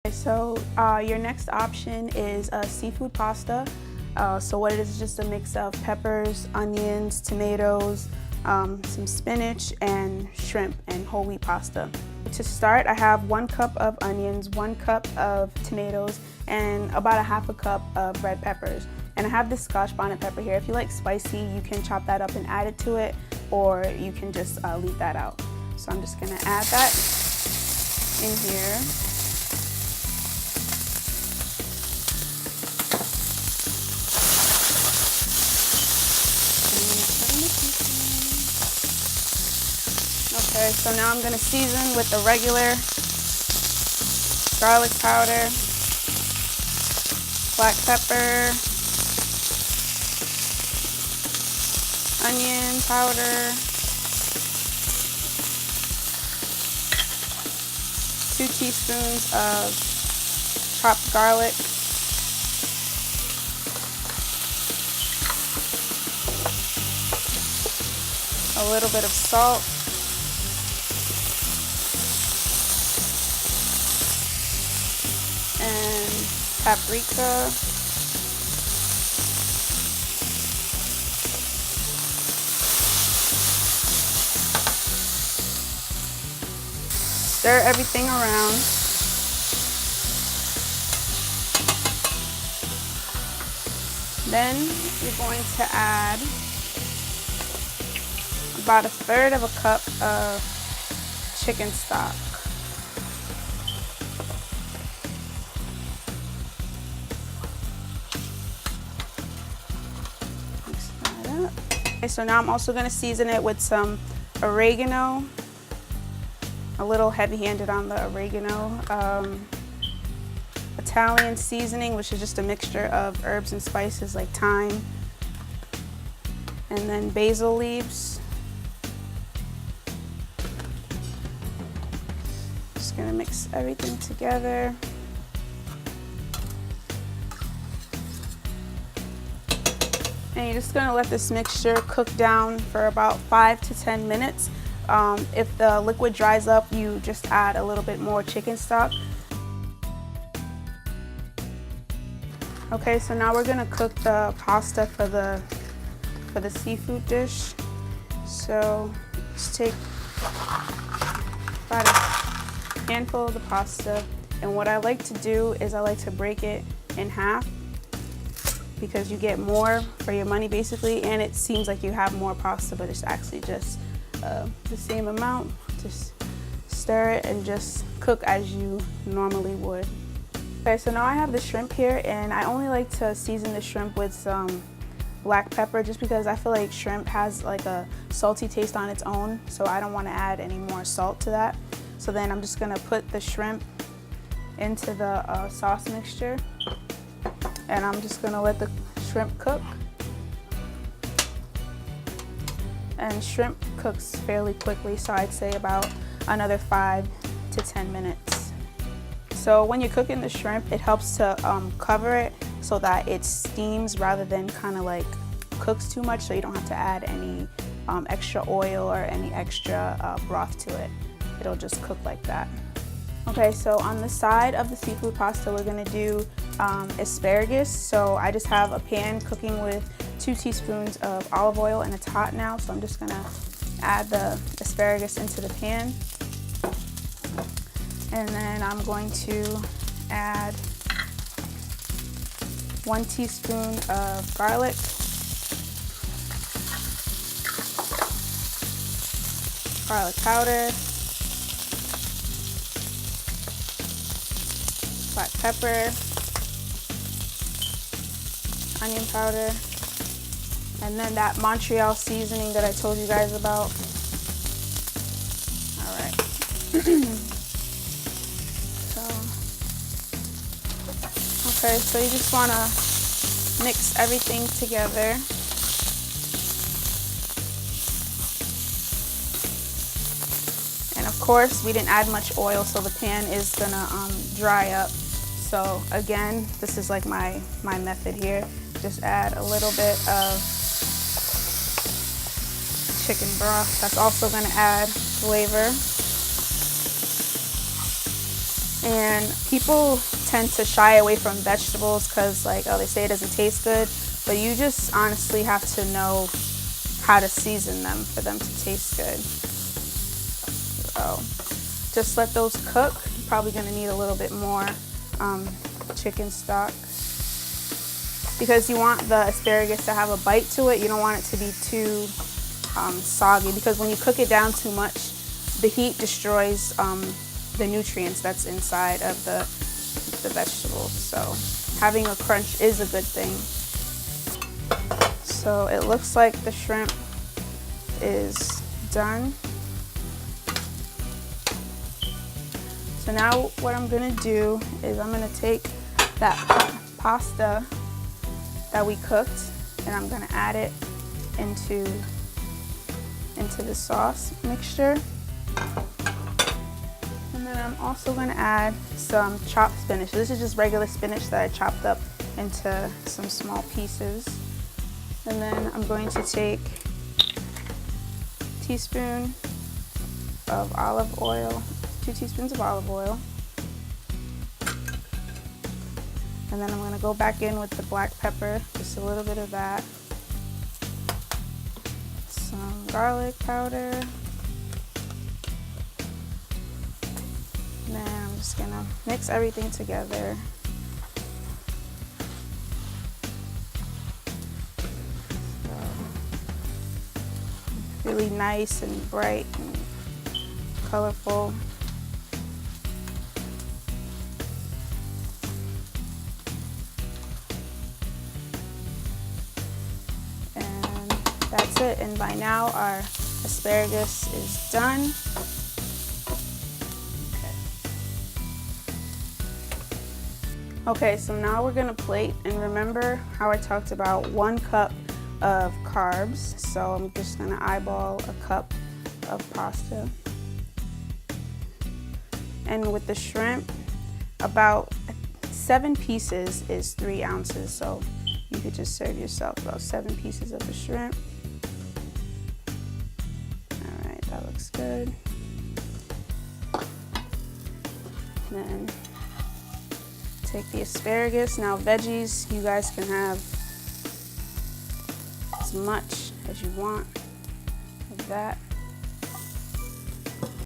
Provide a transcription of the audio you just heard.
So your next option is seafood pasta. So what it is just a mix of peppers, onions, tomatoes, some spinach, and shrimp and whole wheat pasta. To start, I have 1 cup of onions, 1 cup of tomatoes, and about a half a cup of red peppers. And I have this Scotch bonnet pepper here. If you like spicy, you can chop that up and add it to it, or you can just leave that out. So I'm just gonna add that in here. Okay, so now I'm gonna season with the regular garlic powder, black pepper, onion powder, 2 teaspoons of chopped garlic, a little bit of salt, and paprika, stir everything around. Then you're going to add about 1/3 of a cup of chicken stock. Mix that up. Okay, so now I'm also going to season it with some oregano. A little heavy-handed on the oregano. Italian seasoning, which is just a mixture of herbs and spices like thyme, and then basil leaves. Just gonna mix everything together. And you're just gonna let this mixture cook down for about 5 to 10 minutes. If the liquid dries up, you just add a little bit more chicken stock. Okay, so now we're gonna cook the pasta for the seafood dish. So just take about a handful of the pasta, and what I like to do is I like to break it in half because you get more for your money basically, and it seems like you have more pasta, but it's actually just the same amount. Just stir it and just cook as you normally would. Okay, so now I have the shrimp here, and I only like to season the shrimp with some black pepper just because I feel like shrimp has like a salty taste on its own, so I don't want to add any more salt to that. So then I'm just gonna put the shrimp into the sauce mixture, and I'm just gonna let the shrimp cook. And shrimp cooks fairly quickly, so I'd say about another 5 to 10 minutes. So when you're cooking the shrimp, it helps to cover it so that it steams rather than kind of like cooks too much, so you don't have to add any extra oil or any extra broth to it. It'll just cook like that. Okay, so on the side of the seafood pasta, we're gonna do asparagus. So I just have a pan cooking with 2 teaspoons of olive oil, and it's hot now, so I'm just gonna add the asparagus into the pan. And then I'm going to add 1 teaspoon of garlic, garlic powder, black pepper, onion powder, and then that Montreal seasoning that I told you guys about. All right. Okay, so you just want to mix everything together. And of course, we didn't add much oil, so the pan is gonna dry up. So again, this is like my method here. Just add a little bit of chicken broth. That's also gonna add flavor. And people tend to shy away from vegetables because, like, oh, they say it doesn't taste good, but you just honestly have to know how to season them for them to taste good. So just let those cook. You're probably gonna need a little bit more chicken stock because you want the asparagus to have a bite to it. You don't want it to be too soggy, because when you cook it down too much, the heat destroys the nutrients that's inside of the vegetables. So having a crunch is a good thing. So it looks like the shrimp is done. So now what I'm gonna do is I'm gonna take that pasta that we cooked and I'm gonna add it into the sauce mixture. And then I'm also gonna add some chopped spinach. This is just regular spinach that I chopped up into some small pieces. And then I'm going to take a teaspoon of olive oil, 2 teaspoons of olive oil. And then I'm gonna go back in with the black pepper, just a little bit of that. Some garlic powder. And then I'm just gonna mix everything together. So, really nice and bright and colorful. And that's it. And by now our asparagus is done. Okay, so now we're gonna plate, and remember how I talked about 1 cup of carbs. So I'm just gonna eyeball a cup of pasta. And with the shrimp, about 7 pieces is 3 ounces. So you could just serve yourself about 7 pieces of the shrimp. All right, that looks good. Then take the asparagus. Now veggies, you guys can have as much as you want of that.